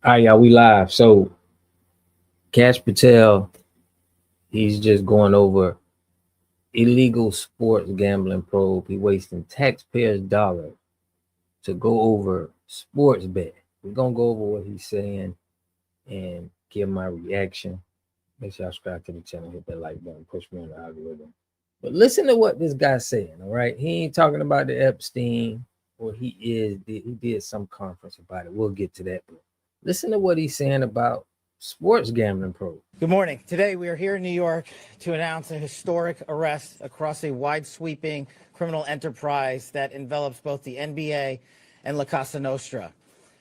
All right, y'all, we live. So Kash Patel, he's just going over illegal sports gambling probe. He wasting taxpayers' dollars to go over sports bet. We're gonna go over what he's saying and give my reaction. Make sure y'all subscribe to the channel, hit that like button, push me on the algorithm. But listen to what this guy's saying, all right? He ain't talking about the Epstein, or he did some conference about it. We'll get to that. But listen to what he's saying about sports gambling probe. Good morning. Today we are here in New York to announce a historic arrest across a wide-sweeping criminal enterprise that envelops both the NBA and La Casa Nostra.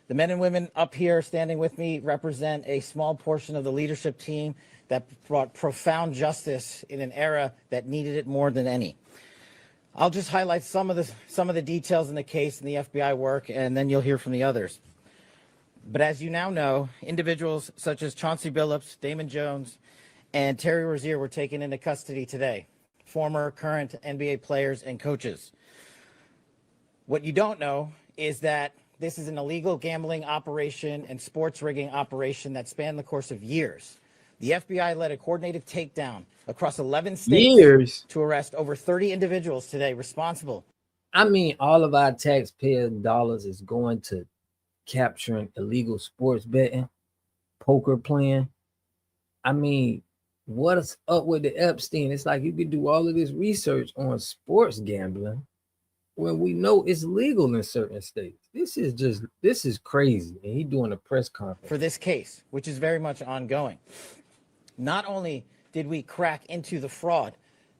The men and women up here standing with me represent a small portion of the leadership team that brought profound justice in an era that needed it more than any. I'll just highlight some of the details in the case and the FBI work, and then you'll hear from the others. But as you now know, individuals such as Chauncey Billups, Damon Jones, and Terry Rozier were taken into custody today, former, current NBA players and coaches. What you don't know is that this is an illegal gambling operation and sports rigging operation that spanned the course of years. The FBI led a coordinated takedown across 11 states to arrest over 30 individuals today responsible. I mean, all of our taxpayer dollars is going to capturing illegal sports betting, poker playing. I mean, what's up with the Epstein? It's like you could do all of this research on sports gambling when we know it's legal in certain states. This is crazy. And he doing a press conference for this case, which is very much ongoing. Not only did we crack into the fraud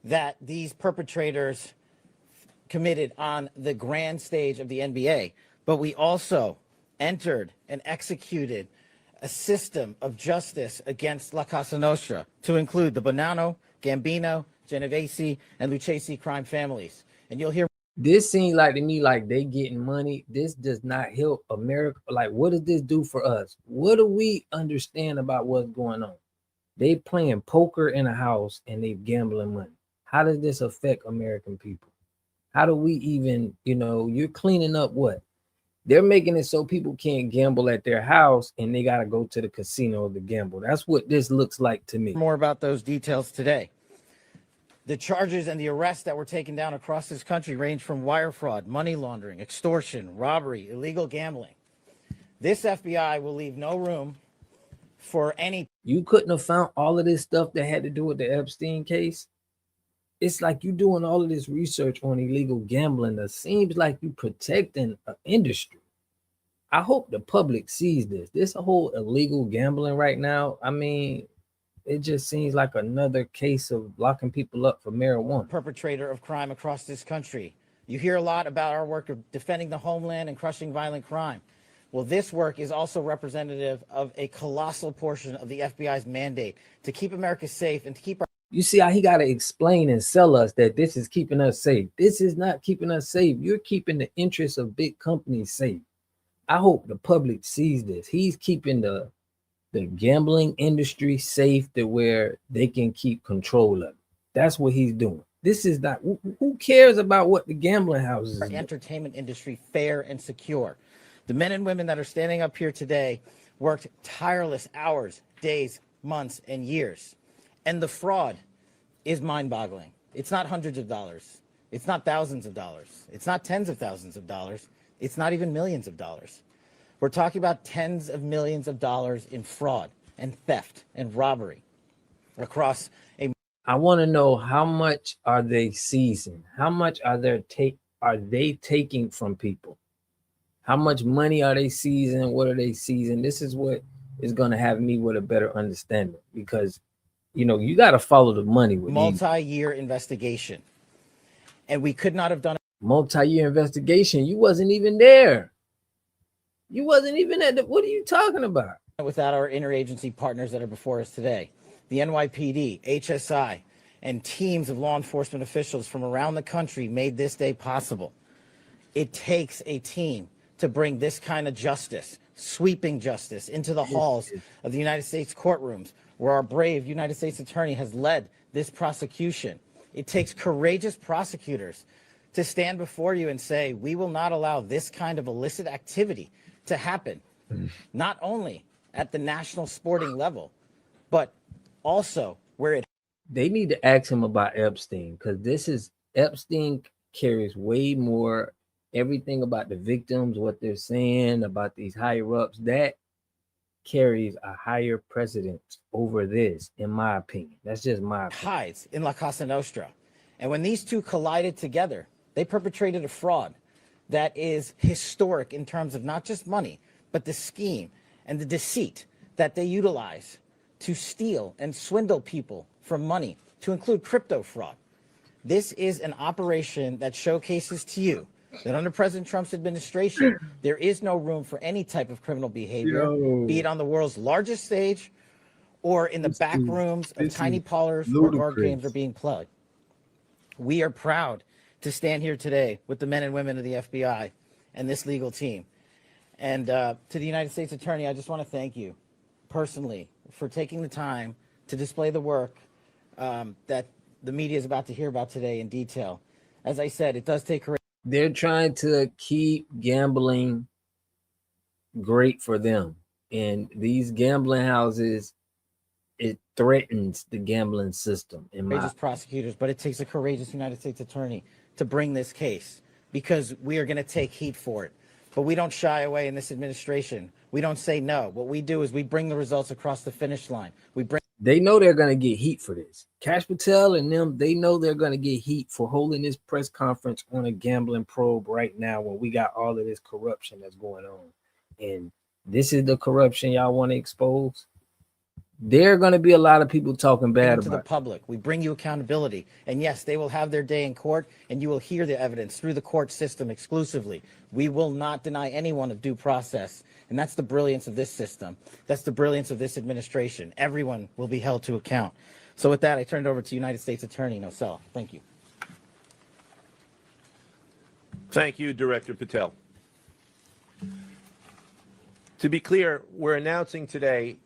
that these perpetrators committed on the grand stage of the NBA, but we also entered and executed a system of justice against La Casa Nostra to include the Bonanno, Gambino, Genovese, and Lucchese crime families. And you'll hear. This seems like to me like they getting money. This does not help America. Like, what does this do for us? What do we understand about what's going on? They playing poker in a house and they gambling money. How does this affect American people? How do we even, you're cleaning up what? They're making it so people can't gamble at their house and they got to go to the casino to gamble. That's what this looks like to me. More about those details today. The charges and the arrests that were taken down across this country range from wire fraud, money laundering, extortion, robbery, illegal gambling. This FBI will leave no room for any. You couldn't have found all of this stuff that had to do with the Epstein case. It's like you doing all of this research on illegal gambling. That seems like you protecting an industry. I hope the public sees this. This whole illegal gambling right now, I mean, it just seems like another case of locking people up for marijuana. Perpetrator of crime across this country. You hear a lot about our work of defending the homeland and crushing violent crime. Well, this work is also representative of a colossal portion of the FBI's mandate to keep America safe and to keep our. You see how he got to explain and sell us that this is keeping us safe. This is not keeping us safe. You're keeping the interests of big companies safe. I hope the public sees this. He's keeping the gambling industry safe to where they can keep control of it. That's what he's doing. This is not, who cares about what the gambling houses do? Entertainment industry fair and secure. The men and women that are standing up here today worked tireless hours, days, months, and years. And the fraud is mind-boggling. It's not hundreds of dollars. It's not thousands of dollars. It's not tens of thousands of dollars. It's not even millions of dollars. We're talking about tens of millions of dollars in fraud and theft and robbery across a. I want to know, how much are they seizing? How much are they taking from people? How much money are they seizing? What are they seizing? This is what is going to have me with a better understanding, because you got to follow the money with multi-year investigation. And we could not have done a multi-year investigation. You wasn't even there. You wasn't even at the, what are you talking about? Without our interagency partners that are before us today, the NYPD, HSI, and teams of law enforcement officials from around the country made this day possible. It takes a team to bring this kind of justice, sweeping justice, into the halls of the United States courtrooms, where our brave United States attorney has led this prosecution. It takes courageous prosecutors to stand before you and say, we will not allow this kind of illicit activity to happen, not only at the national sporting level, but also where it They need to ask him about Epstein, because this is Epstein carries way more everything about the victims, what they're saying about these higher ups. That carries a higher precedence over this, in my opinion. That's just my opinion. hides in La Casa Nostra. And when these two collided together, they perpetrated a fraud that is historic in terms of not just money, but the scheme and the deceit that they utilize to steal and swindle people from money, to include crypto fraud. This is an operation that showcases to you that under President Trump's administration, there is no room for any type of criminal behavior, be it on the world's largest stage or in the back rooms of tiny parlors where board games are being played. We are proud to stand here today with the men and women of the FBI and this legal team. And to the United States Attorney, I just want to thank you personally for taking the time to display the work that the media is about to hear about today in detail. As I said, it does take courage. They're trying to keep gambling great for them. And these gambling houses, it threatens the gambling system. Courageous prosecutors, but it takes a courageous United States Attorney to bring this case, because we are going to take heat for it. But we don't shy away in this administration. We don't say no. What we do is we bring the results across the finish line. They know they're going to get heat for this. Kash Patel and them, they know they're going to get heat for holding this press conference on a gambling probe right now when we got all of this corruption that's going on. And this is the corruption y'all want to expose. There are going to be a lot of people talking bad about the public. We bring you accountability. And yes, they will have their day in court, and you will hear the evidence through the court system exclusively. We will not deny anyone of due process. And that's the brilliance of this system. That's the brilliance of this administration. Everyone will be held to account. So with that, I turn it over to United States Attorney Nosell. Thank you. Thank you, Director Patel. To be clear, we're announcing today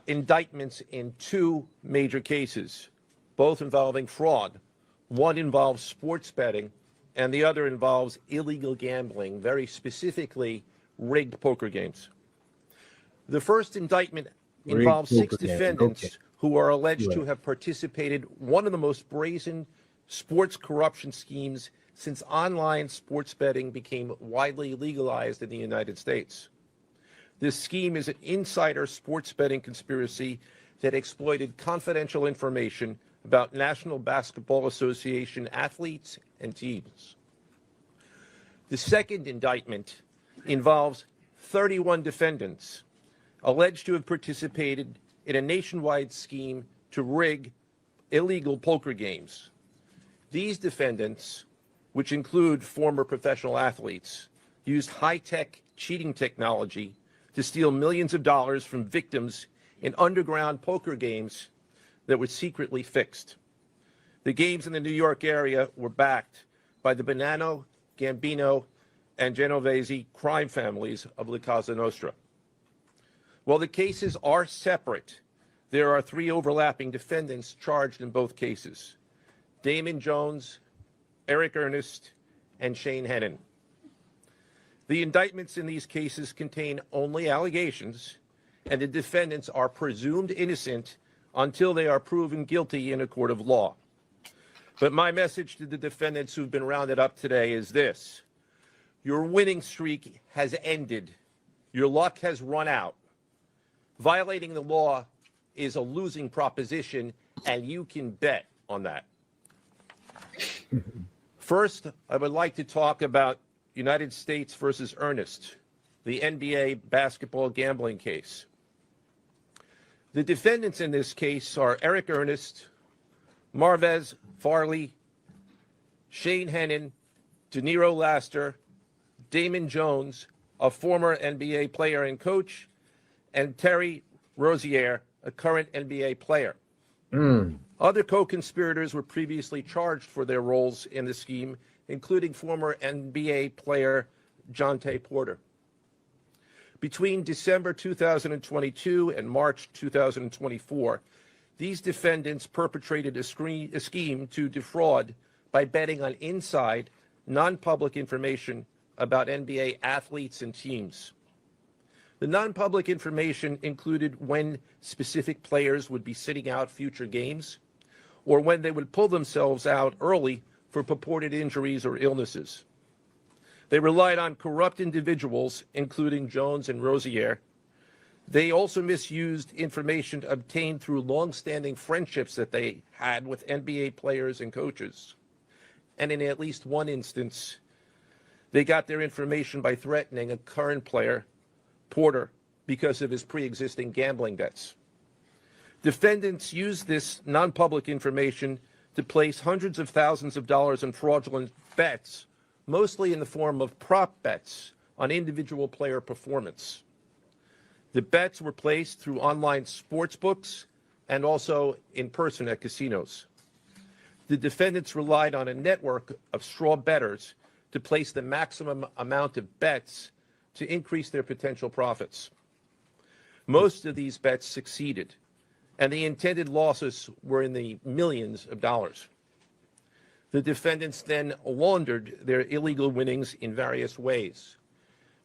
indictments in two major cases, both involving fraud. One involves sports betting, and the other involves illegal gambling, very specifically rigged poker games. The first indictment involves 6 defendants who are alleged to have participated in one of the most brazen sports corruption schemes since online sports betting became widely legalized in the United States. This scheme is an insider sports betting conspiracy that exploited confidential information about National Basketball Association athletes and teams. The second indictment involves 31 defendants alleged to have participated in a nationwide scheme to rig illegal poker games. These defendants, which include former professional athletes, used high-tech cheating technology to steal millions of dollars from victims in underground poker games that were secretly fixed. The games in the New York area were backed by the Bonanno, Gambino, and Genovese crime families of La Casa Nostra. While the cases are separate, there are 3 overlapping defendants charged in both cases: Damon Jones, Eric Ernest, and Shane Hennon. The indictments in these cases contain only allegations, and the defendants are presumed innocent until they are proven guilty in a court of law. But my message to the defendants who've been rounded up today is this: your winning streak has ended. Your luck has run out. Violating the law is a losing proposition, and you can bet on that. First, I would like to talk about United States versus Ernest, the NBA basketball gambling case. The defendants in this case are Eric Ernest, Marvez Farley, Shane Hennon, De Niro Laster, Damon Jones, a former NBA player and coach, and Terry Rozier, a current NBA player. Other co-conspirators were previously charged for their roles in the scheme, including former NBA player Jonte Porter. Between December 2022 and March 2024, these defendants perpetrated a scheme to defraud by betting on inside, non-public information about NBA athletes and teams. The non-public information included when specific players would be sitting out future games, or when they would pull themselves out early for purported injuries or illnesses. They relied on corrupt individuals, including Jones and Rozier. They also misused information obtained through long-standing friendships that they had with NBA players and coaches. And in at least one instance, they got their information by threatening a current player, Porter, because of his pre-existing gambling debts. Defendants used this non-public information to place hundreds of thousands of dollars in fraudulent bets, mostly in the form of prop bets on individual player performance. The bets were placed through online sports books and also in person at casinos. The defendants relied on a network of straw bettors to place the maximum amount of bets to increase their potential profits. Most of these bets succeeded, and the intended losses were in the millions of dollars. The defendants then laundered their illegal winnings in various ways: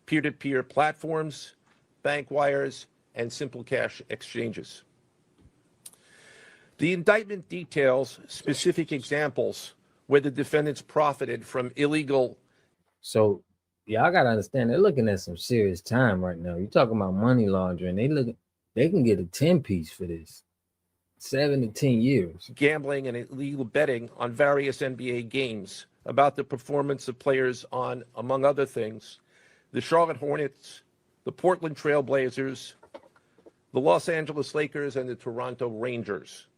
peer-to-peer platforms, bank wires, and simple cash exchanges. The indictment details specific examples where the defendants profited from illegal. So y'all gotta understand, they're looking at some serious time right now. You're talking about money laundering. They can get a 10-piece for this. 7 to 10 years. Gambling and illegal betting on various NBA games about the performance of players on, among other things, the Charlotte Hornets, the Portland Trail Blazers, the Los Angeles Lakers, and the Toronto Rangers.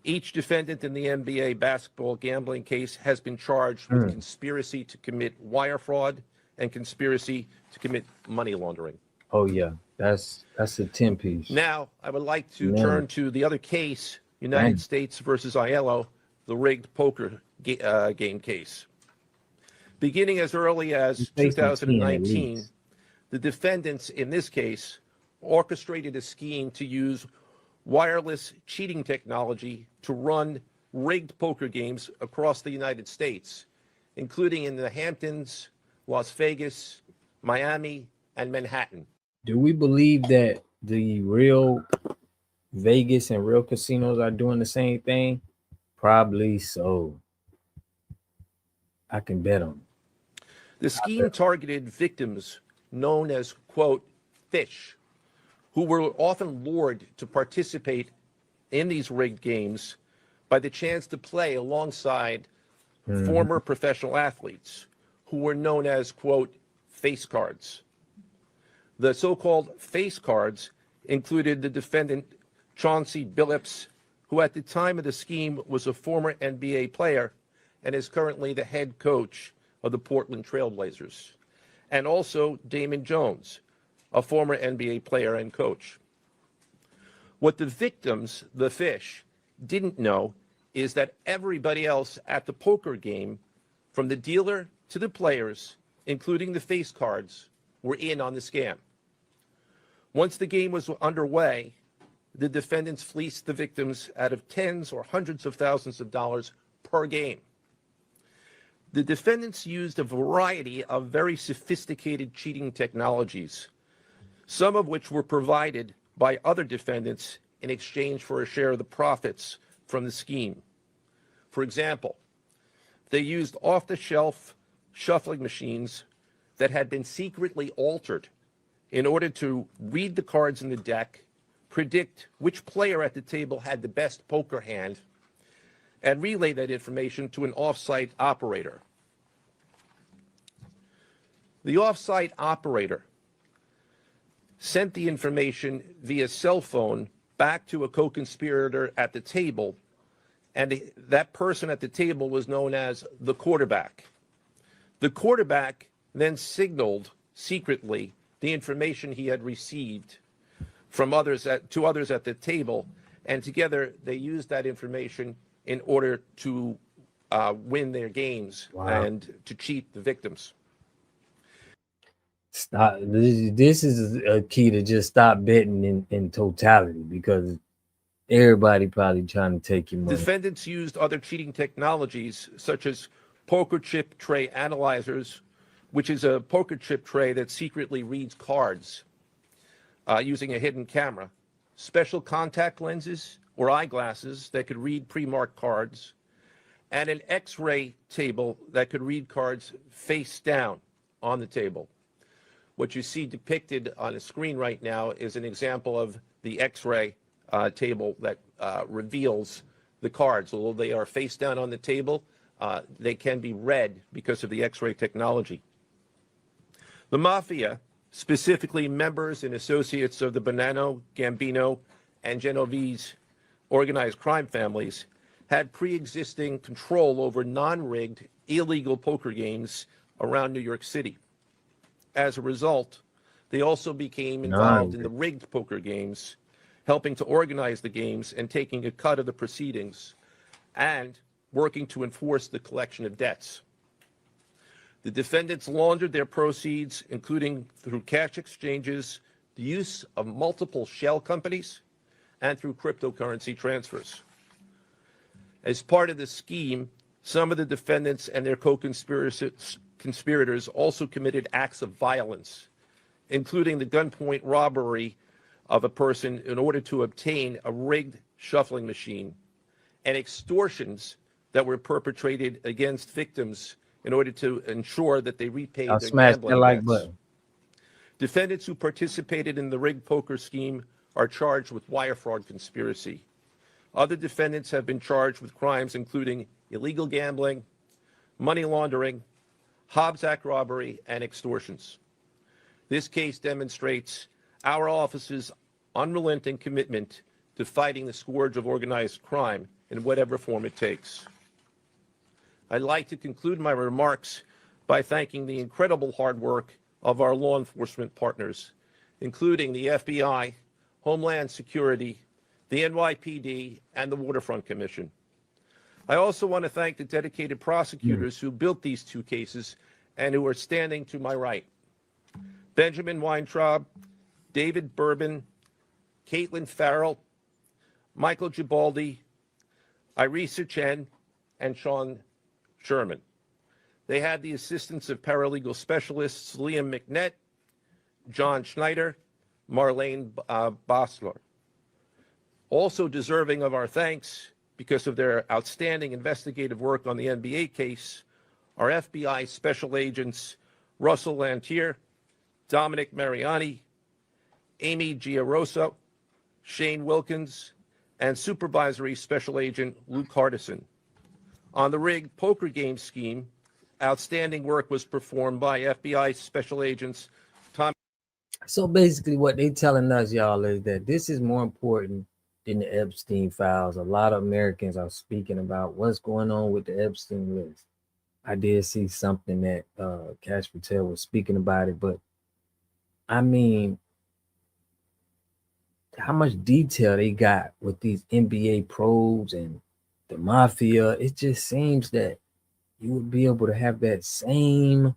Each defendant in the NBA basketball gambling case has been charged with conspiracy to commit wire fraud and conspiracy to commit money laundering. Oh yeah, that's a 10-piece. Now, I would like to turn to the other case, United States versus Aiello, the rigged poker game case. Beginning as early as 2019, the defendants in this case orchestrated a scheme to use wireless cheating technology to run rigged poker games across the United States, including in the Hamptons, Las Vegas, Miami, and Manhattan. Do we believe that the real Vegas and real casinos are doing the same thing? Probably so. I can bet on it. The scheme targeted victims known as, quote, fish, who were often lured to participate in these rigged games by the chance to play alongside former professional athletes who were known as, quote, face cards. The so-called face cards included the defendant Chauncey Billups, who at the time of the scheme was a former NBA player and is currently the head coach of the Portland Trail Blazers, and also Damon Jones, a former NBA player and coach. What the victims, the fish, didn't know is that everybody else at the poker game, from the dealer to the players, including the face cards, were in on the scam. Once the game was underway, the defendants fleeced the victims out of tens or hundreds of thousands of dollars per game. The defendants used a variety of very sophisticated cheating technologies, some of which were provided by other defendants in exchange for a share of the profits from the scheme. For example, they used off-the-shelf shuffling machines that had been secretly altered in order to read the cards in the deck, predict which player at the table had the best poker hand, and relay that information to an off-site operator. The off-site operator sent the information via cell phone back to a co-conspirator at the table, and that person at the table was known as the quarterback. The quarterback then signaled secretly the information he had received from others to others at the table, and together they used that information in order to win their games and to cheat the victims. Stop. This is a key to just stop betting in totality, because everybody probably trying to take your money. Defendants used other cheating technologies such as poker chip tray analyzers, which is a poker chip tray that secretly reads cards. using a hidden camera, special contact lenses or eyeglasses that could read pre-marked cards, and an X-ray table that could read cards face down on the table. What you see depicted on the screen right now is an example of the X-ray table that reveals the cards. Although they are face down on the table, they can be read because of the X-ray technology. The Mafia, specifically members and associates of the Bonanno, Gambino, and Genovese organized crime families, had pre-existing control over non-rigged, illegal poker games around New York City. As a result, they also became involved in the rigged poker games, helping to organize the games and taking a cut of the proceedings, and working to enforce the collection of debts. The defendants laundered their proceeds, including through cash exchanges, the use of multiple shell companies, and through cryptocurrency transfers. As part of the scheme, some of the defendants and their co-conspirators also committed acts of violence, including the gunpoint robbery of a person in order to obtain a rigged shuffling machine, and extortions that were perpetrated against victims in order to ensure that they repaid their gambling debts. Button. Defendants who participated in the rigged poker scheme are charged with wire fraud conspiracy. Other defendants have been charged with crimes including illegal gambling, money laundering, Hobbs Act robbery, and extortions. This case demonstrates our office's unrelenting commitment to fighting the scourge of organized crime in whatever form it takes. I'd like to conclude my remarks by thanking the incredible hard work of our law enforcement partners, including the FBI, Homeland Security, the NYPD, and the Waterfront Commission. I also want to thank the dedicated prosecutors who built these two cases and who are standing to my right. Benjamin Weintraub, David Bourbon, Caitlin Farrell, Michael Gibaldi, Irisa Chen, and Sean Sherman. They had the assistance of paralegal specialists Liam McNett, John Schneider, Marlene Bosler. Also deserving of our thanks because of their outstanding investigative work on the NBA case are FBI Special Agents Russell Lantier, Dominic Mariani, Amy Giaroso, Shane Wilkins, and Supervisory Special Agent Luke Hardison. On the rigged poker game scheme, outstanding work was performed by FBI Special Agents Tom. So basically what they telling us, y'all, is that this is more important than the Epstein files. A lot of Americans are speaking about what's going on with the Epstein list. I did see something that Kash Patel was speaking about it, but I mean, how much detail they got with these NBA probes and the mafia, it just seems that you would be able to have that same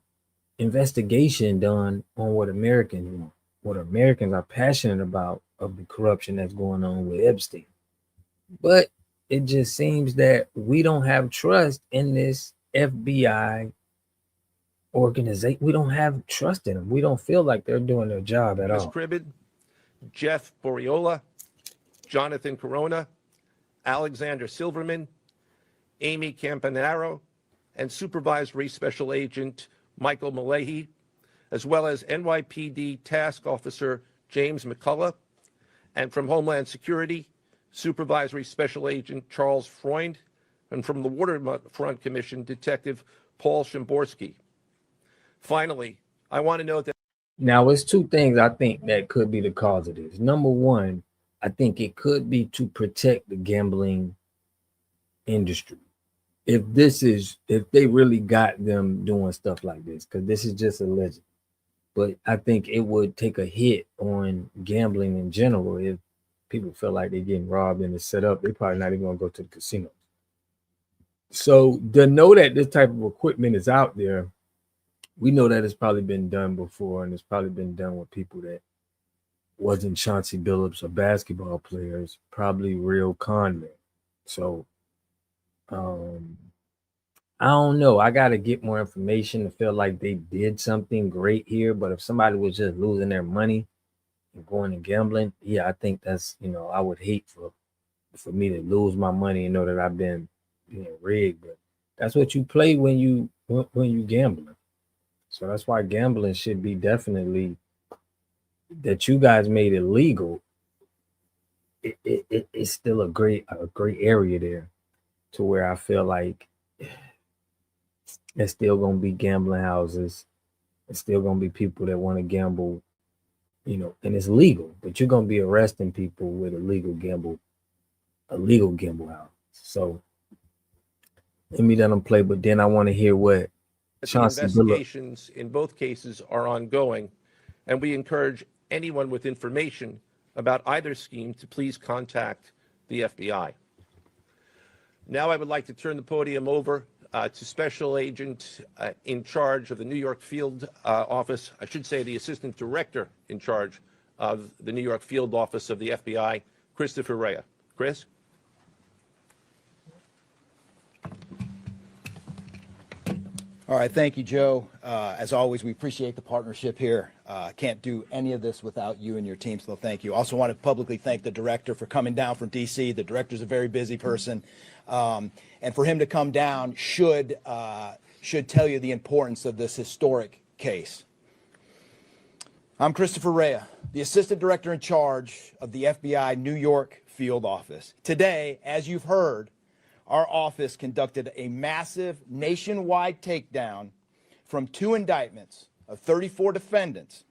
investigation done on what Americans want, what Americans are passionate about of the corruption that's going on with Epstein. But it just seems that we don't have trust in this FBI organization. We don't have trust in them. We don't feel like they're doing their job at all. Cribbin, Jeff Boriola, Jonathan Corona, Alexander Silverman, Amy Campanaro, and Supervisory Special Agent Michael Malahy, as well as NYPD Task Officer James McCullough, and from Homeland Security, Supervisory Special Agent Charles Freund, and from the Waterfront Commission, Detective Paul Shimborski. Finally, I want to note that now it's two things I think that could be the cause of this. Number one, I think it could be to protect the gambling industry. If they really got them doing stuff like this, because this is just alleged. But I think it would take a hit on gambling in general if people feel like they're getting robbed and it's set up. They're probably not even gonna go to the casino. So to know that this type of equipment is out there, we know that it's probably been done before, and it's probably been done with people that wasn't Chauncey Billups or basketball players, probably real con men. So I don't know. I got to get more information to feel like they did something great here. But if somebody was just losing their money and going and gambling, yeah, I think that's, I would hate for me to lose my money and know that I've been, rigged. But that's what you play when you gambling. So that's why gambling should be definitely that you guys made it legal. It's still a great area there to where I feel like it's still gonna be gambling houses. It's still gonna be people that want to gamble, and it's legal, but you're gonna be arresting people with a legal gamble house. So let me let them play, but then I want to hear what The Chauncey Billups. investigations in both cases are ongoing, and we encourage anyone with information about either scheme to please contact the FBI. Now I would like to turn the podium over to Special Agent in charge of the New York Field Office, I should say the Assistant Director in charge of the New York Field Office of the FBI, Christopher Rea. Chris? All right, thank you, Joe. As always, we appreciate the partnership here. Can't do any of this without you and your team, so thank you. Also want to publicly thank the director for coming down from D.C. The director's a very busy person, and for him to come down should tell you the importance of this historic case. I'm Christopher Rea, the Assistant Director in charge of the FBI New York Field Office. Today, as you've heard, our office conducted a massive nationwide takedown from 2 indictments of 34 defendants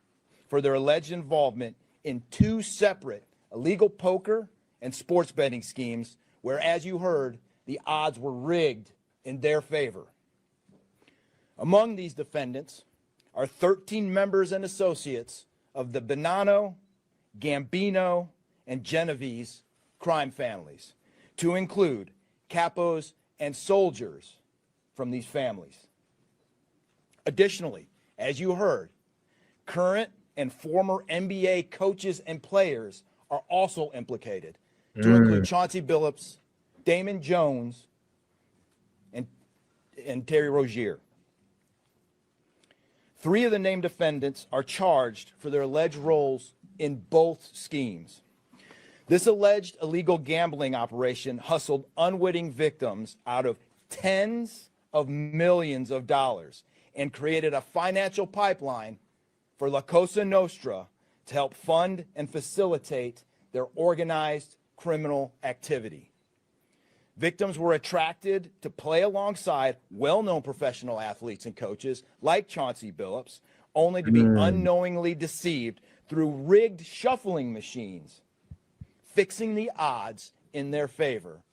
for their alleged involvement in 2 separate illegal poker and sports betting schemes where, as you heard, the odds were rigged in their favor. Among these defendants are 13 members and associates of the Bonanno, Gambino, and Genovese crime families, to include capos and soldiers from these families. Additionally, as you heard, current and former NBA coaches and players are also implicated, to include Chauncey Billups, Damon Jones, and Terry Rozier. 3 of the named defendants are charged for their alleged roles in both schemes. This alleged illegal gambling operation hustled unwitting victims out of tens of millions of dollars and created a financial pipeline for La Cosa Nostra to help fund and facilitate their organized criminal activity. Victims were attracted to play alongside well-known professional athletes and coaches like Chauncey Billups, only to be unknowingly deceived through rigged shuffling machines, fixing the odds in their favor.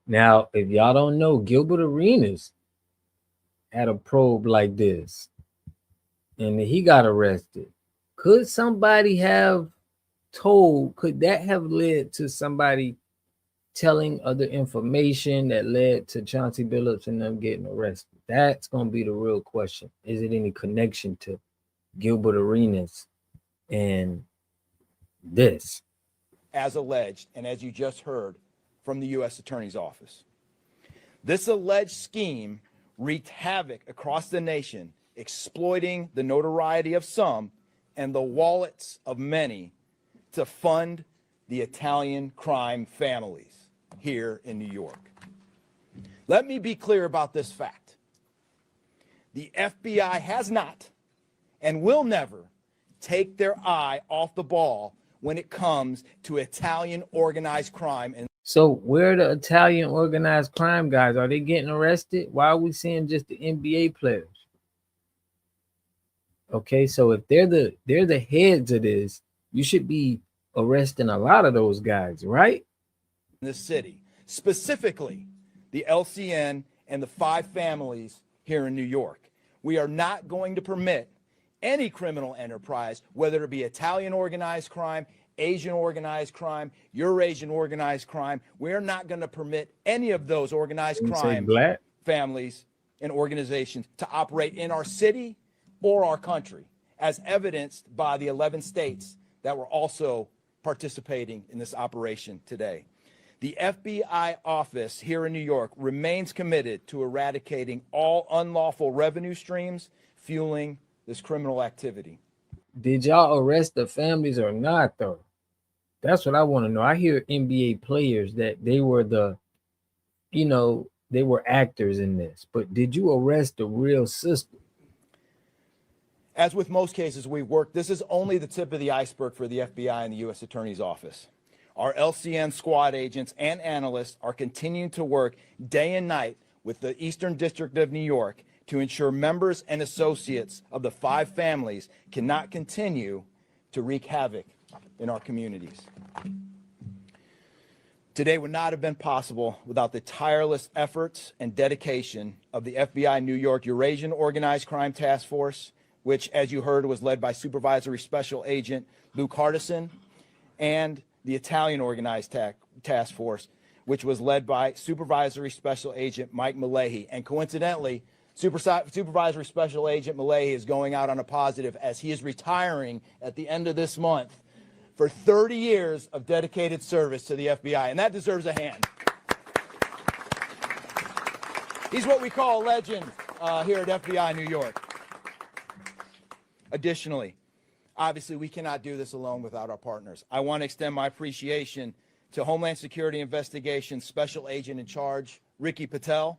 Now, if y'all don't know, Gilbert Arenas had a probe like this, and he got arrested. Could somebody have could that have led to somebody telling other information that led to Chauncey Billups and them getting arrested? That's going to be the real question. Is it any connection to Gilbert Arenas and this? As alleged, and as you just heard from the U.S. Attorney's Office, this alleged scheme wreaked havoc across the nation, exploiting the notoriety of some and the wallets of many to fund the Italian crime families here in New York. Let me be clear about this fact. The FBI has not and will never take their eye off the ball when it comes to Italian organized crime. And so where are the Italian organized crime guys? Are they getting arrested? Why are we seeing just the NBA players? Okay, so if they're the heads of this, you should be arresting a lot of those guys, right? in this city, specifically the LCN and the 5 families here in New York. We are not going to permit any criminal enterprise, whether it be Italian organized crime, Asian organized crime, Eurasian organized crime. We're not going to permit any of those organized crime families and organizations to operate in our city or our country, as evidenced by the 11 states that were also participating in this operation today. The FBI office here in New York remains committed to eradicating all unlawful revenue streams fueling this criminal activity. did y'all arrest the families or not though? That's what I want to know. I hear NBA players that they were they were actors in this, but did you arrest the real sister? As with most cases we've worked, this is only the tip of the iceberg for the FBI and the U.S. Attorney's Office. Our LCN squad agents and analysts are continuing to work day and night with the Eastern District of New York to ensure members and associates of the 5 families cannot continue to wreak havoc in our communities. Today would not have been possible without the tireless efforts and dedication of the FBI New York Eurasian Organized Crime Task Force, which, as you heard, was led by Supervisory Special Agent Luke Hardison, and the Italian Organized Task Force, which was led by Supervisory Special Agent Mike Malahi. And coincidentally, Supervisory Special Agent Malahi is going out on a positive as he is retiring at the end of this month for 30 years of dedicated service to the FBI, and that deserves a hand. He's what we call a legend here at FBI New York. Additionally, obviously, we cannot do this alone without our partners. I want to extend my appreciation to Homeland Security Investigations Special Agent in Charge, Ricky Patel.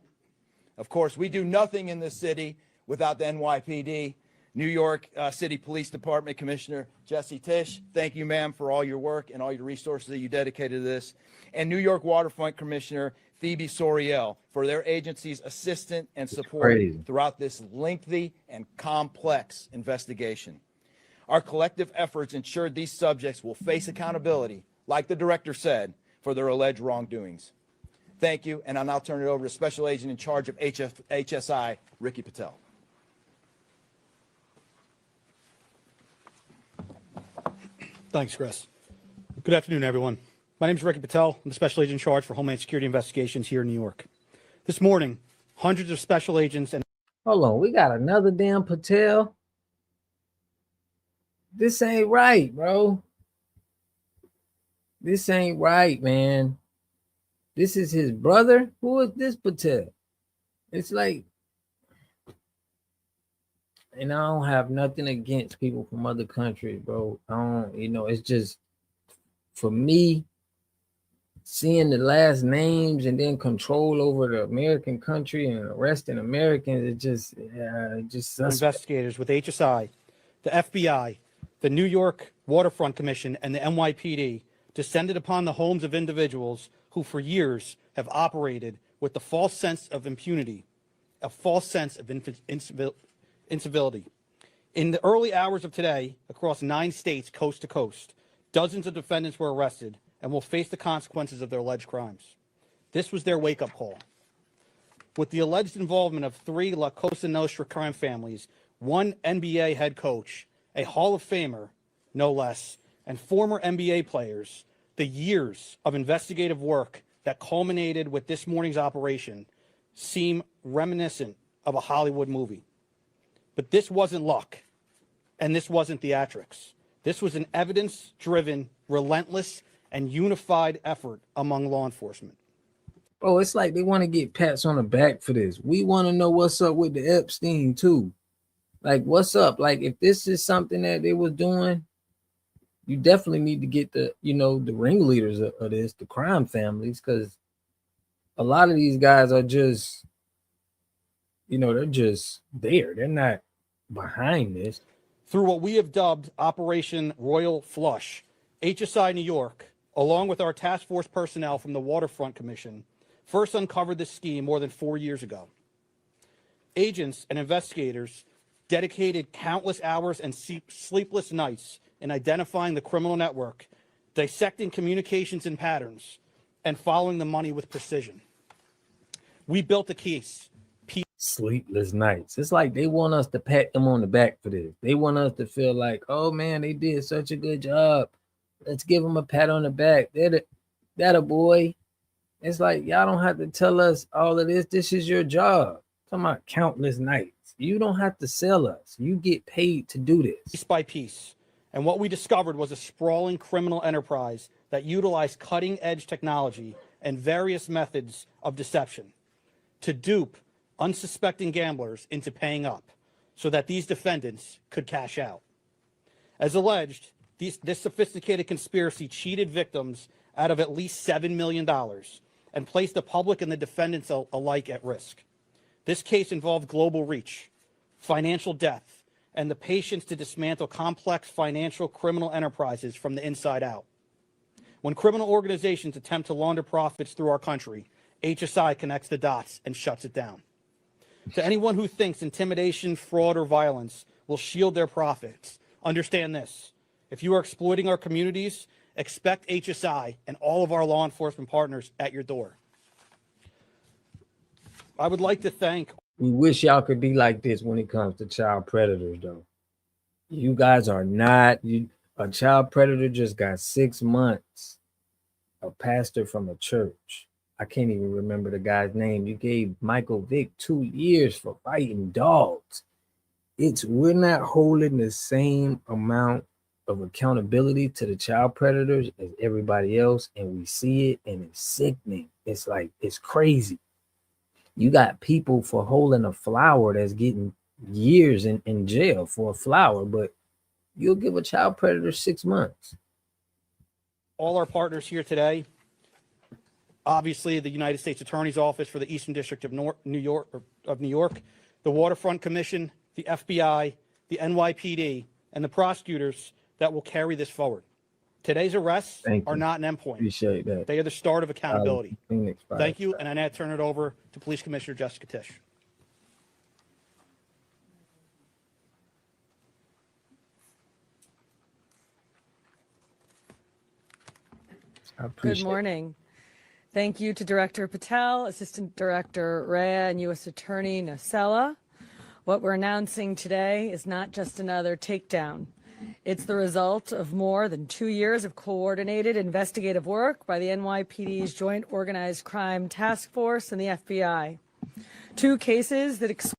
Of course, we do nothing in this city without the NYPD. New York City Police Department Commissioner Jesse Tisch, thank you, ma'am, for all your work and all your resources that you dedicated to this. And New York Waterfront Commissioner Phoebe Soriel for their agency's assistance and support throughout this lengthy and complex investigation. Our collective efforts ensured these subjects will face accountability, like the director said, for their alleged wrongdoings. Thank you, and I'll now turn it over to Special Agent in charge of HSI, Ricky Patel. Thanks, Chris. Good afternoon, everyone. My name is Ricky Patel. I'm the Special Agent in charge for Homeland Security Investigations here in New York. This morning, hundreds of special agents and... Hold on, we got another damn Patel? This ain't right, bro. This ain't right, man. This is his brother? Who is this Patel? It's like... And I don't have nothing against people from other countries, bro. I don't, it's just, for me, seeing the last names and then control over the American country and arresting Americans, it just investigators with HSI, the FBI, the New York Waterfront Commission, and the NYPD descended upon the homes of individuals who for years have operated with the false sense of impunity, a false sense of incivility. In the early hours of today, across 9 states, coast to coast, dozens of defendants were arrested and will face the consequences of their alleged crimes. This was their wake-up call. With the alleged involvement of 3 La Cosa Nostra crime families, 1 NBA head coach, a Hall of Famer, no less, and former NBA players, the years of investigative work that culminated with this morning's operation seem reminiscent of a Hollywood movie. But this wasn't luck, and this wasn't theatrics. This was an evidence-driven, relentless, and unified effort among law enforcement. Oh, it's like they want to get pats on the back for this. We want to know what's up with the Epstein too. Like, what's up? Like, if this is something that they was doing, you definitely need to get the ringleaders of this, the crime families, because a lot of these guys are just, they're just there. They're not behind this. Through what we have dubbed Operation Royal Flush, HSI New York, along with our task force personnel from the Waterfront Commission, first uncovered this scheme more than 4 years ago. Agents and investigators dedicated countless hours and sleepless nights in identifying the criminal network, dissecting communications and patterns, and following the money with precision. We built a case. Sleepless nights. It's like they want us to pat them on the back for this. They want us to feel like, oh man, they did such a good job. Let's give them a pat on the back. That a boy. It's like, y'all don't have to tell us all of this. This is your job. Talking about countless nights. You don't have to sell us. You get paid to do this. Piece by piece. And what we discovered was a sprawling criminal enterprise that utilized cutting-edge technology and various methods of deception to dupe unsuspecting gamblers into paying up so that these defendants could cash out. As alleged, this sophisticated conspiracy cheated victims out of at least $7 million and placed the public and the defendants alike at risk. This case involved global reach, financial depth, and the patience to dismantle complex financial criminal enterprises from the inside out. When criminal organizations attempt to launder profits through our country, HSI connects the dots and shuts it down. To anyone who thinks intimidation, fraud, or violence will shield their profits, understand this. If you are exploiting our communities, expect HSI and all of our law enforcement partners at your door. I would like to thank. We wish y'all could be like this when it comes to child predators, though. You guys are not. A child predator just got 6 months. A pastor from a church. I can't even remember the guy's name. You gave Michael Vick 2 years for fighting dogs. We're not holding the same amount of accountability to the child predators as everybody else, and we see it, and it's sickening. It's like, it's crazy. You got people for holding a flower that's getting years in jail for a flower, but you'll give a child predator 6 months. All our partners here today, obviously the United States Attorney's Office for the Eastern District of New York, the Waterfront Commission, the FBI, the NYPD, and the prosecutors that will carry this forward. Today's arrests are not an endpoint. Appreciate that. They are the start of accountability. Thank you, and I now turn it over to Police Commissioner Jessica Tisch. Good morning. Thank you to Director Patel, Assistant Director Rea, and U.S. Attorney Nacella. What we're announcing today is not just another takedown. It's the result of more than 2 years of coordinated investigative work by the NYPD's Joint Organized Crime Task Force and the FBI. 2 cases that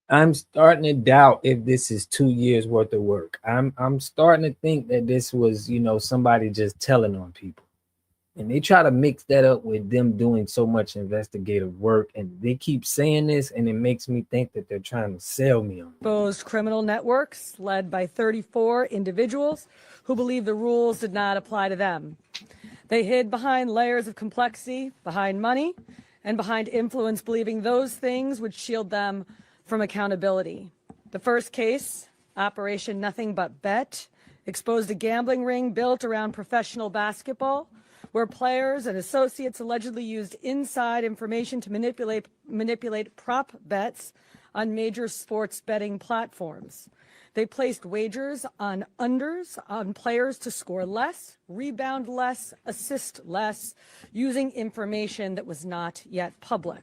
I'm starting to doubt if this is 2 years worth of work. I'm starting to think that this was, somebody just telling on people. And they try to mix that up with them doing so much investigative work. And they keep saying this, and it makes me think that they're trying to sell me on it. Exposed criminal networks led by 34 individuals who believe the rules did not apply to them. They hid behind layers of complexity, behind money, and behind influence, believing those things would shield them from accountability. The first case, Operation Nothing But Bet, exposed a gambling ring built around professional basketball, where players and associates allegedly used inside information to manipulate prop bets on major sports betting platforms. They placed wagers on unders on players to score less, rebound less, assist less, using information that was not yet public.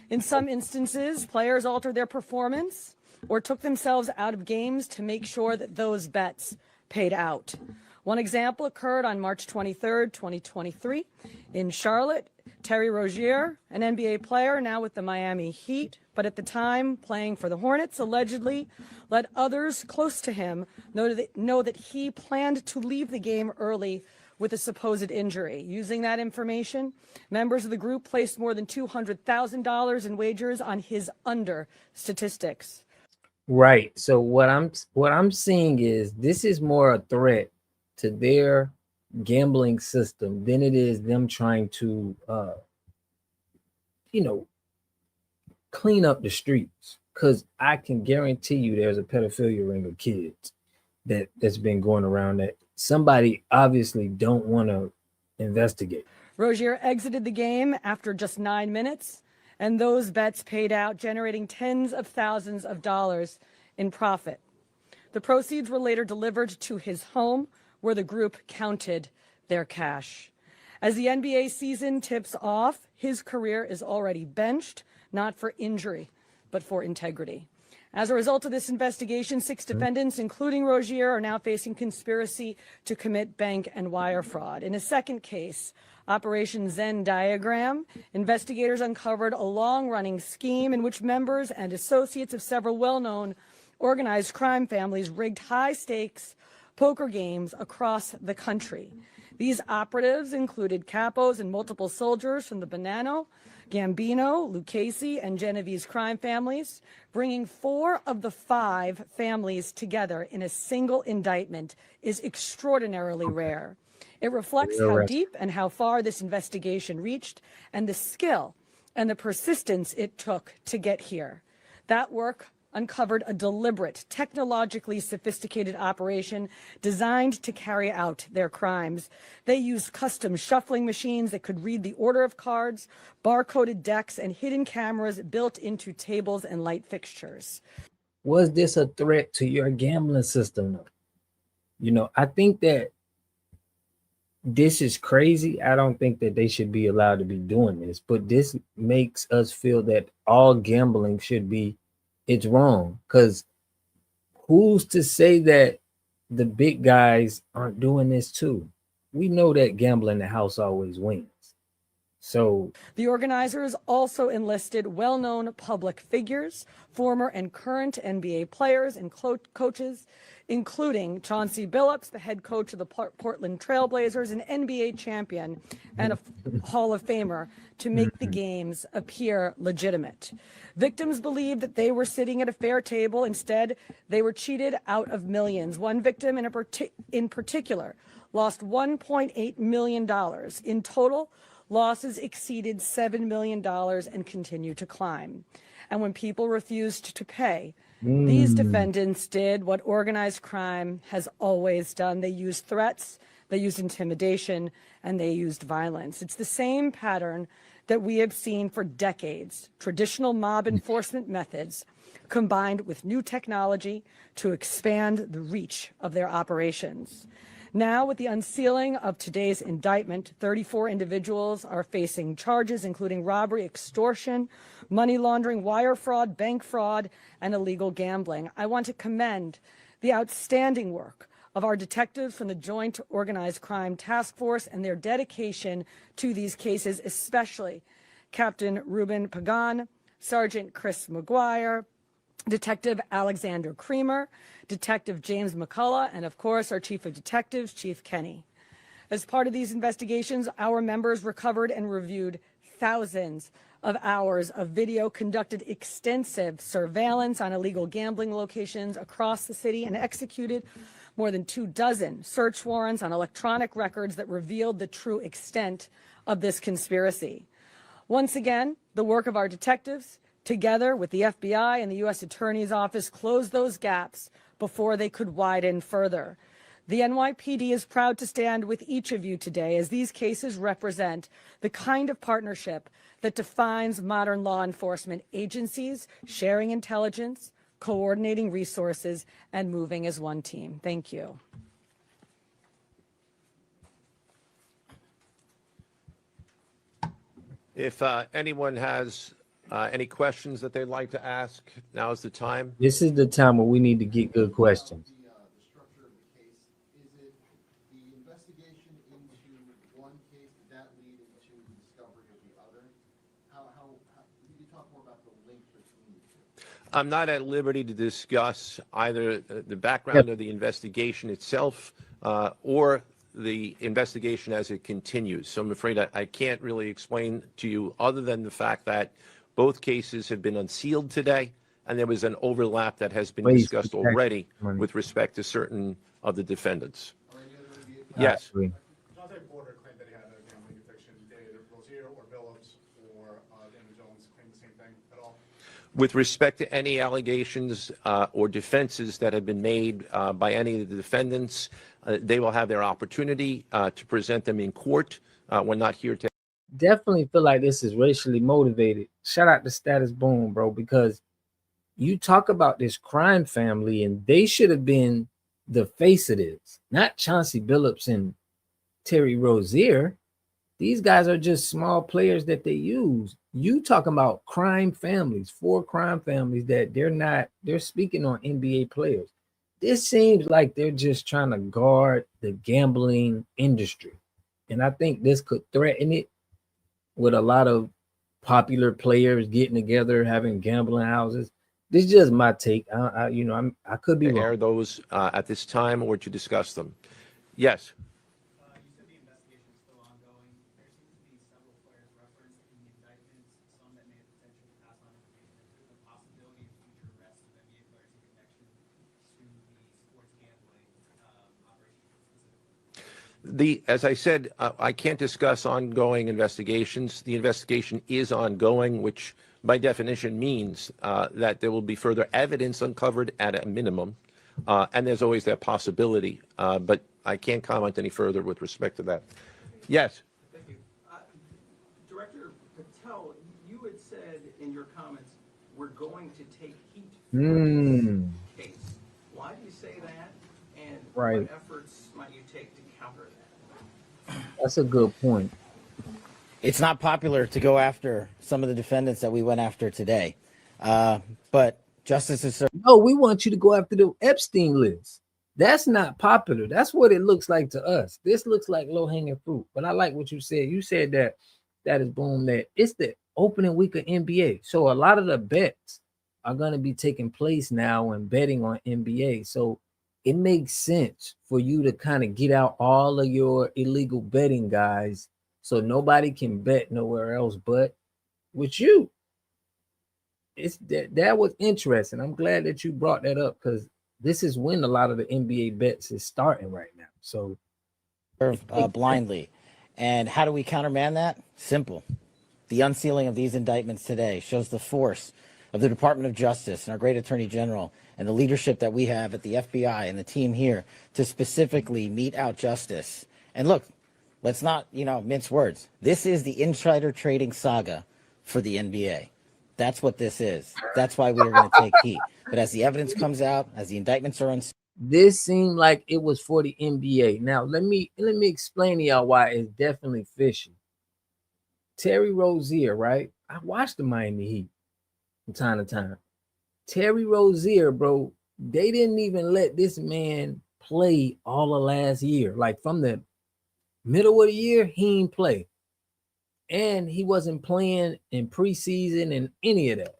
In some instances, players altered their performance or took themselves out of games to make sure that those bets paid out. One example occurred on March 23rd, 2023 in Charlotte. Terry Rozier, an NBA player now with the Miami Heat, but at the time playing for the Hornets, allegedly let others close to him know that he planned to leave the game early with a supposed injury. Using that information, members of the group placed more than $200,000 in wagers on his under statistics. Right. So what I'm seeing is this is more a threat to their gambling system than it is them trying to clean up the streets, because I can guarantee you there's a pedophilia ring of kids that's been going around that somebody obviously don't want to investigate. Rozier exited the game after just 9 minutes, and those bets paid out, generating tens of thousands of dollars in profit. The proceeds were later delivered to his home, where the group counted their cash. As the NBA season tips off, his career is already benched, not for injury, but for integrity. As a result of this investigation, 6 defendants, including Rozier, are now facing conspiracy to commit bank and wire fraud. In a second case, Operation Zen Diagram, investigators uncovered a long-running scheme in which members and associates of several well-known organized crime families rigged high-stakes poker games across the country. These operatives included capos and multiple soldiers from the Bonanno, Gambino, Lucchese, and Genovese crime families. Bringing 4 of the 5 families together in a single indictment is extraordinarily rare. It reflects how deep and how far this investigation reached and the skill and the persistence it took to get here. That work uncovered a deliberate, technologically sophisticated operation designed to carry out their crimes. They used custom shuffling machines that could read the order of cards, barcoded decks, and hidden cameras built into tables and light fixtures. Was this a threat to your gambling system? I think that this is crazy. I don't think that they should be allowed to be doing this, but this makes us feel that all gambling it's wrong. Because who's to say that the big guys aren't doing this too? We know that gambling the house always wins. So the organizers also enlisted well-known public figures, former and current NBA players and coaches, including Chauncey Billups, the head coach of the Portland Trailblazers, an NBA champion and a Hall of Famer, to make the games appear legitimate. Victims believed that they were sitting at a fair table. Instead, they were cheated out of millions. One victim in particular lost $1.8 million. In total, losses exceeded $7 million and continue to climb. And when people refused to pay, these defendants did what organized crime has always done. They used threats, they used intimidation, and they used violence. It's the same pattern that we have seen for decades. Traditional mob enforcement methods combined with new technology to expand the reach of their operations. Now, with the unsealing of today's indictment, 34 individuals are facing charges, including robbery, extortion, money laundering, wire fraud, bank fraud, and illegal gambling. I want to commend the outstanding work of our detectives from the Joint Organized Crime Task Force and their dedication to these cases, especially Captain Ruben Pagan, Sergeant Chris McGuire, Detective Alexander Creamer, Detective James McCullough, and of course, our Chief of Detectives, Chief Kenny. As part of these investigations, our members recovered and reviewed thousands of hours of video, conducted extensive surveillance on illegal gambling locations across the city, and executed more than 24 search warrants on electronic records that revealed the true extent of this conspiracy. Once again, the work of our detectives, together with the FBI and the U.S. Attorney's Office, closed those gaps before they could widen further. The NYPD is proud to stand with each of you today, as these cases represent the kind of partnership that defines modern law enforcement agencies, sharing intelligence, coordinating resources, and moving as one team. Thank you. If anyone has any questions that they'd like to ask, now is the time. this is the time where we need to get good questions. The structure of the case, is it the investigation into one case, did that lead into the discovery of the other? How can you talk more about the link between the two? I'm not at liberty to discuss either the background of the investigation itself or the investigation as it continues. So I'm afraid I can't really explain to you, other than the fact that both cases have been unsealed today, and there was an overlap that has been discussed already with respect to certain of the defendants. Yes. Jonathan Porter claimed that he had a gambling addiction. Did either Rozier or Billups or Daniel Jones claim the same thing at all? With respect to any allegations or defenses that have been made by any of the defendants, they will have their opportunity to present them in court. We're not here to. Definitely feel like this is racially motivated. Shout out to Status Boom, bro, because you talk about this crime family and they should have been the face of this, not Chauncey Billups and Terry Rozier. These guys are just small players that they use. You talking about crime families, 4 crime families that they're speaking on NBA players. This seems like they're just trying to guard the gambling industry. And I think this could threaten it, with a lot of popular players getting together, having gambling houses. This is just my take. I could be wrong. Air those at this time or to discuss them. Yes. You said the As I said, I can't discuss ongoing investigations. The investigation is ongoing, which by definition means that there will be further evidence uncovered at a minimum, and there's always that possibility. But I can't comment any further with respect to that. Yes. Thank you. Director Patel, you had said in your comments, we're going to take heat for this case. Why do you say that? And Right. what efforts might you take to counter that? That's a good point. It's not popular to go after some of the defendants that we went after today. But justice is served. No, we want you to go after the Epstein list. That's not popular. That's what it looks like to us. This looks like low-hanging fruit. But I like what you said. You said that is boom, that it's the opening week of NBA. So a lot of the bets are going to be taking place now and betting on NBA. So it makes sense for you to kind of get out all of your illegal betting guys so nobody can bet nowhere else but with you. It's that was interesting. I'm glad that you brought that up because this is when a lot of the NBA bets is starting right now. So blindly. And how do we countermand that? Simple. The unsealing of these indictments today shows the force of the Department of Justice and our great Attorney General and the leadership that we have at the FBI and the team here to specifically mete out justice. And look, let's not, mince words. This is the insider trading saga for the NBA. That's what this is. That's why we are going to take heat. But as the evidence comes out, as the indictments are unsealed, this seemed like it was for the NBA. Now let me explain to y'all why it's definitely fishy. Terry Rozier, right? I watched the Miami Heat from time to time. Terry Rozier, bro, they didn't even let this man play all of last year. Like from the middle of the year, he didn't play. And he wasn't playing in preseason and any of that.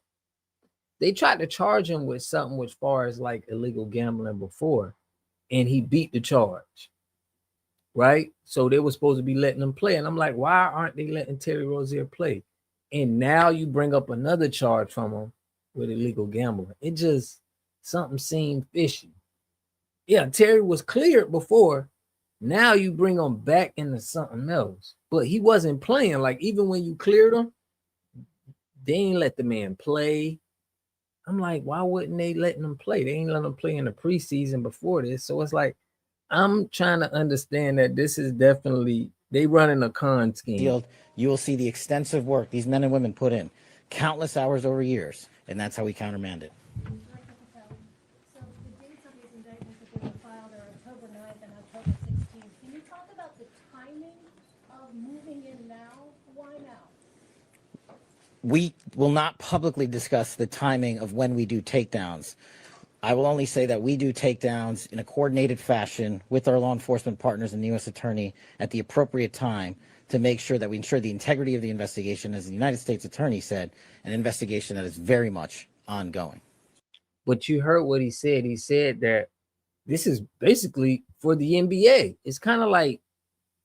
They tried to charge him with something as far as like illegal gambling before, and he beat the charge, right? So they were supposed to be letting him play. And I'm like, why aren't they letting Terry Rozier play? And now you bring up another charge from him with illegal gambling. It just, something seemed fishy. Yeah, Terry was cleared before. Now you bring him back into something else. But he wasn't playing. Like, even when you cleared him, they ain't let the man play. I'm like, why wouldn't they letting him play? They ain't letting him play in the preseason before this. So it's like, I'm trying to understand that this is definitely, they running a con scheme. you will see the extensive work these men and women put in, countless hours over years, and that's how we countermand it. So the dates of these indictments that they were filed are October 9th and October 16th. Can you talk about the timing of moving in now? Why now? We will not publicly discuss the timing of when we do takedowns. I will only say that we do takedowns in a coordinated fashion with our law enforcement partners and the U.S. Attorney at the appropriate time to make sure that we ensure the integrity of the investigation, as the United States Attorney said, an investigation that is very much ongoing. But you heard what he said. He said that this is basically for the NBA. It's kind of like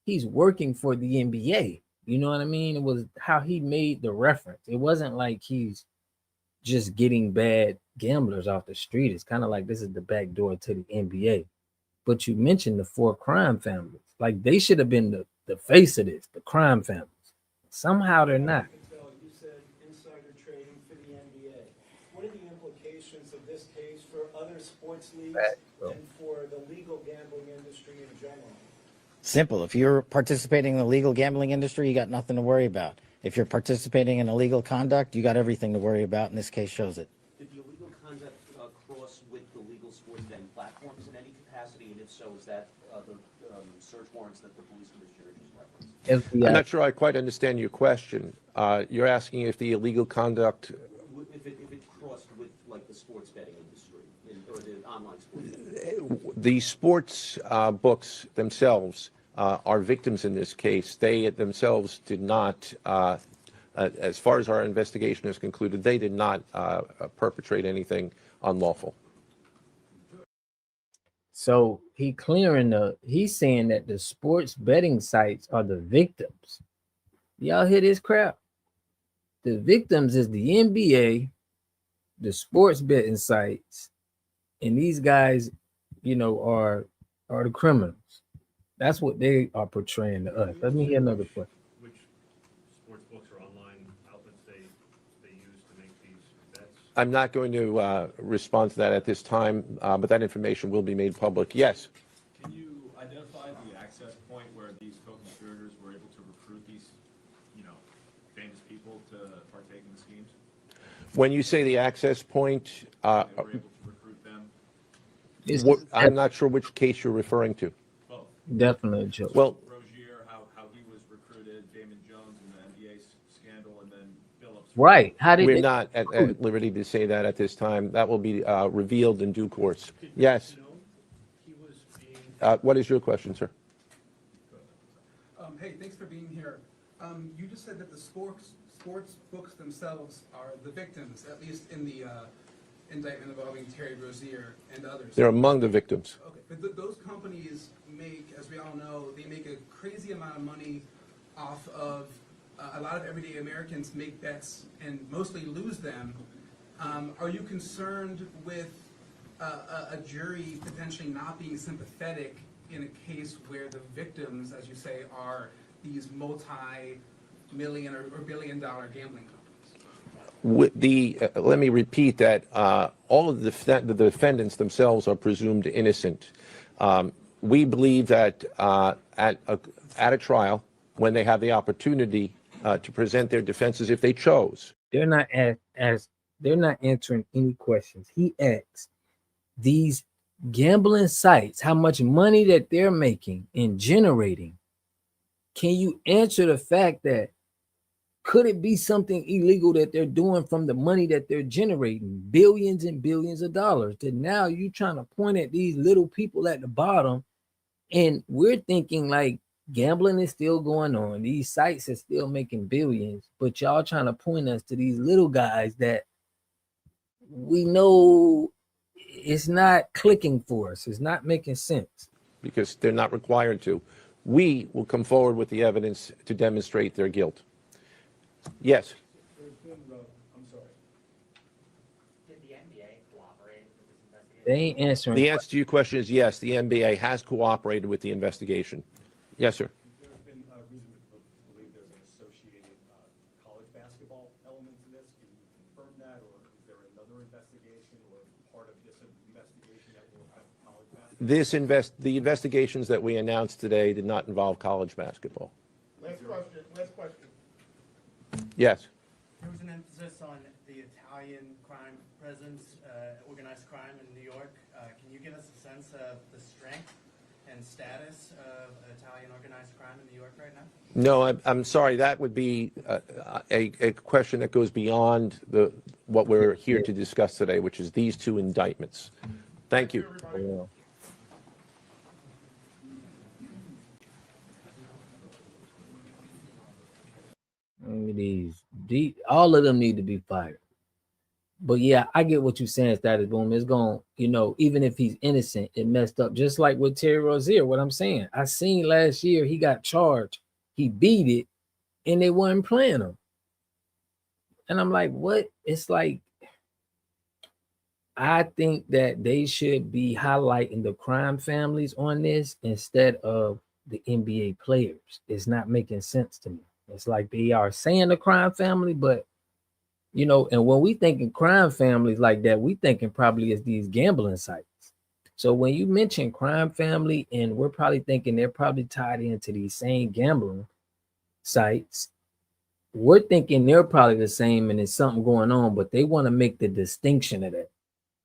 he's working for the NBA. You know what I mean? It was how he made the reference. It wasn't like he's just getting bad gamblers off the street. It's kind of like this is the back door to the NBA. But you mentioned the 4 crime families. Like, they should have been the face of this, the crime families. Somehow they're not. You said insider trading for the NBA. What are the implications of this case for other sports leagues and for the legal gambling industry in general? Simple. If you're participating in the legal gambling industry, you got nothing to worry about. If you're participating in illegal conduct, you got everything to worry about, and this case shows it. Did the illegal conduct cross with the legal sports betting platforms in any capacity? And if so, is that the search warrants that the police commissioner just referenced? I'm not sure I quite understand your question. You're asking if the illegal conduct... If it crossed with, like, the sports betting industry or the online sports. The sports books themselves are victims in this case. They themselves did not, as far as our investigation is concluded, they did not perpetrate anything unlawful. So he's saying that the sports betting sites are the victims. Y'all hear this crap? The victims is the NBA, the sports betting sites, and these guys, are the criminals. That's what they are portraying to us. Let me hear another question. Which sports books or online outlets they use to make these bets? I'm not going to respond to that at this time, but that information will be made public. Yes. Can you identify the access point where these co-conspirators were able to recruit these, famous people to partake in the schemes? When you say the access point, They were able to recruit them? I'm not sure which case you're referring to. Both. Definitely a joke. Well, Rozier, how he was recruited, Damon Jones in the NBA scandal, and then Phillips. Right. How did we're they, not at liberty to say that at this time. That will be revealed in due course. Yes. He was being What is your question, sir? Hey, thanks for being here. You just said that the sports books themselves are the victims, at least in the indictment involving Terry Rozier and others. They're among the victims. Okay, but those companies make, as we all know, they make a crazy amount of money off of a lot of everyday Americans make bets and mostly lose them. Are you concerned with a jury potentially not being sympathetic in a case where the victims, as you say, are these multi-million or billion-dollar gambling companies? Let me repeat that all of the defendants themselves are presumed innocent. We believe that at a trial, when they have the opportunity to present their defenses, if they chose, they're not they're not answering any questions. He asks these gambling sites how much money that they're making and generating. Can you answer the fact that could it be something illegal that they're doing from the money that they're generating, billions and billions of dollars, that now you trying to point at these little people at the bottom, and we're thinking like gambling is still going on, these sites are still making billions, but y'all trying to point us to these little guys that we know it's not clicking for us, it's not making sense. because they're not required to. We will come forward with the evidence to demonstrate their guilt. Yes. I'm sorry. Did the NBA cooperate with this investigation? They ain't answering. The answer to your question is yes, the NBA has cooperated with the investigation. Yes, sir. There's been reason to believe there's an associated college basketball element to this. Can you confirm that, or is there another investigation or part of this investigation that will have college basketball? The investigations that we announced today did not involve college basketball. Last question. Yes. There was an emphasis on the Italian crime presence, organized crime in New York. Can you give us a sense of the strength and status of Italian organized crime in New York right now? No, I'm sorry. That would be a question that goes beyond what we're here to discuss today, which is these two indictments. Thank you. All of them need to be fired. But yeah, I get what you're saying, Status Boom. It's going, even if he's innocent, it messed up. Just like with Terry Rozier, what I'm saying. I seen last year he got charged, he beat it, and they weren't playing him. And I'm like, what? It's like, I think that they should be highlighting the crime families on this instead of the NBA players. It's not making sense to me. It's like they are saying the crime family, but and when we thinking crime families like that, we thinking probably is these gambling sites. So when you mention crime family, and we're probably thinking they're probably tied into these same gambling sites, we're thinking they're probably the same and there's something going on, but they want to make the distinction of that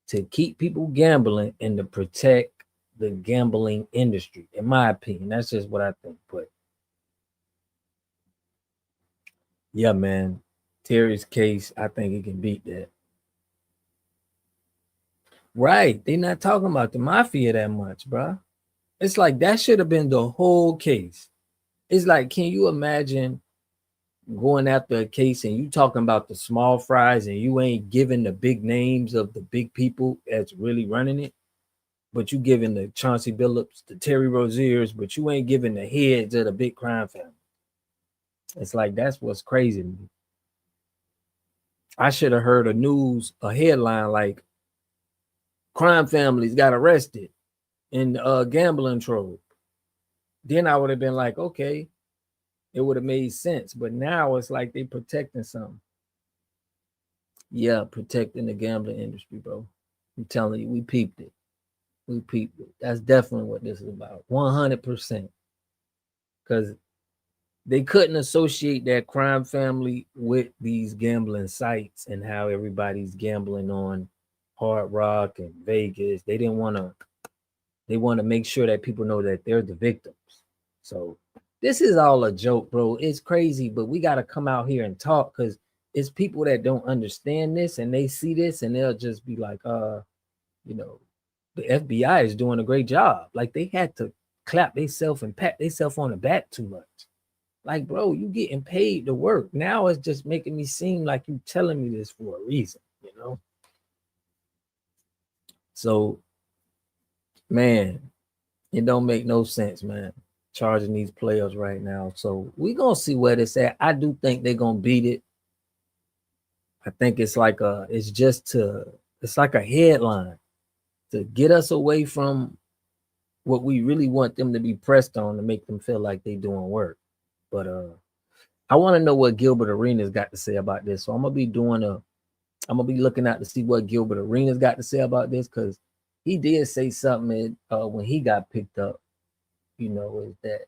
to keep people gambling and to protect the gambling industry. In my opinion, that's just what I think. But yeah, man, Terry's case, I think he can beat that. Right. They're not talking about the mafia that much, bro. It's like that should have been the whole case. It's like, can you imagine going after a case and you talking about the small fries and you ain't giving the big names of the big people that's really running it, but you giving the Chauncey Billups, the Terry Roziers, but you ain't giving the heads of the big crime family. It's like, that's what's crazy to me. I should have heard a headline like crime families got arrested in gambling troll. then I would have been like, okay, it would have made sense. But now it's like they protecting something. Yeah, protecting the gambling industry, bro. I'm telling you, we peeped it. We peeped it. That's definitely what this is about. 100%. Because they couldn't associate that crime family with these gambling sites and how everybody's gambling on Hard Rock and Vegas. They didn't want to. They want to make sure that people know that they're the victims. So this is all a joke, bro. It's crazy, but we got to come out here and talk because it's people that don't understand this and they see this and they'll just be like, you know, the FBI is doing a great job. Like they had to clap themselves and pat themselves on the back too much. Like, bro, you getting paid to work. Now it's just making me seem like you telling me this for a reason, you know? So, man, it don't make no sense, man, charging these players right now. So we gonna see where this at. I do think they're gonna beat it. I think it's like it's like a headline to get us away from what we really want them to be pressed on to make them feel like they doing work. But I want to know what Gilbert Arenas got to say about this. So I'm gonna be looking out to see what Gilbert Arenas got to say about this because he did say something when he got picked up. You know, is that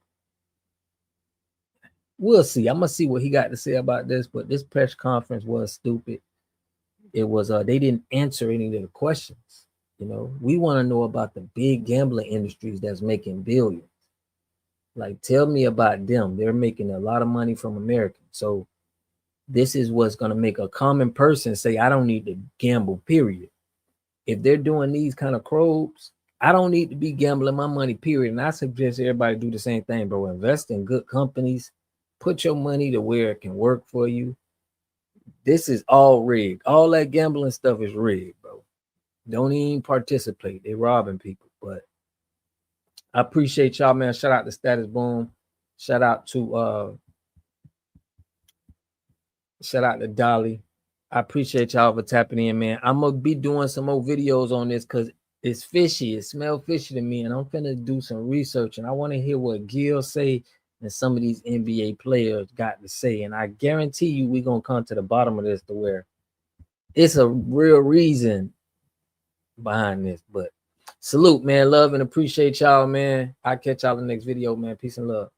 we'll see. I'm gonna see what he got to say about this. But this press conference was stupid. It was they didn't answer any of the questions. You know, we want to know about the big gambling industries that's making billions. Like, tell me about them. They're making a lot of money from Americans. So this is what's going to make a common person say, I don't need to gamble, period. If they're doing these kind of probes, I don't need to be gambling my money, period. And I suggest everybody do the same thing, bro. Invest in good companies. Put your money to where it can work for you. This is all rigged. All that gambling stuff is rigged, bro. Don't even participate. They're robbing people. But I appreciate y'all, man. Shout out to Status Boom. Shout out to Dolly. I appreciate y'all for tapping in, man. I'm gonna be doing some more videos on this because it's fishy. It smells fishy to me, and I'm finna do some research. And I want to hear what Gil say and some of these NBA players got to say. And I guarantee you, we're gonna come to the bottom of this to where it's a real reason behind this. But salute, man. Love and appreciate y'all, man. I'll catch y'all in the next video, man. Peace and love.